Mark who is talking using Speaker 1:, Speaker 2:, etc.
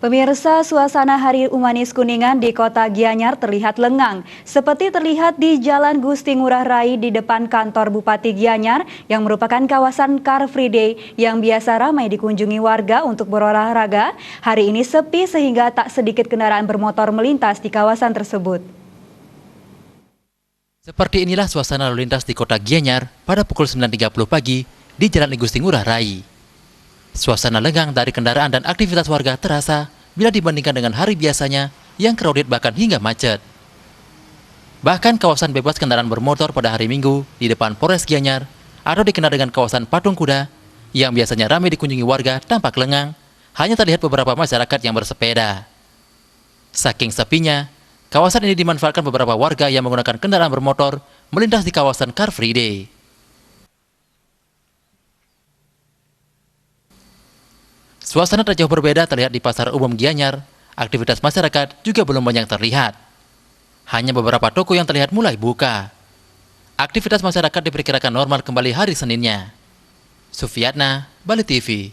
Speaker 1: Pemirsa, suasana Hari Humanis Kuningan di Kota Gianyar terlihat lengang, seperti terlihat di Jalan Gusti Ngurah Rai di depan kantor Bupati Gianyar yang merupakan kawasan Car Free Day yang biasa ramai dikunjungi warga untuk berolahraga. Hari ini sepi sehingga tak sedikit kendaraan bermotor melintas di kawasan tersebut.
Speaker 2: Seperti inilah suasana lalu lintas di Kota Gianyar pada pukul 9.30 pagi di Jalan Gusti Ngurah Rai. Suasana lengang dari kendaraan dan aktivitas warga terasa bila dibandingkan dengan hari biasanya yang crowded bahkan hingga macet. Bahkan kawasan bebas kendaraan bermotor pada hari Minggu di depan Polres Gianyar atau dikenal dengan kawasan Patung Kuda yang biasanya ramai dikunjungi warga tampak lengang, hanya terlihat beberapa masyarakat yang bersepeda. Saking sepinya, kawasan ini dimanfaatkan beberapa warga yang menggunakan kendaraan bermotor melintas di kawasan Car Free Day. Suasana tak jauh berbeda terlihat di Pasar Umum Gianyar. Aktivitas masyarakat juga belum banyak terlihat. Hanya beberapa toko yang terlihat mulai buka. Aktivitas masyarakat diperkirakan normal kembali hari Seninnya. Sufiatna, Bali TV.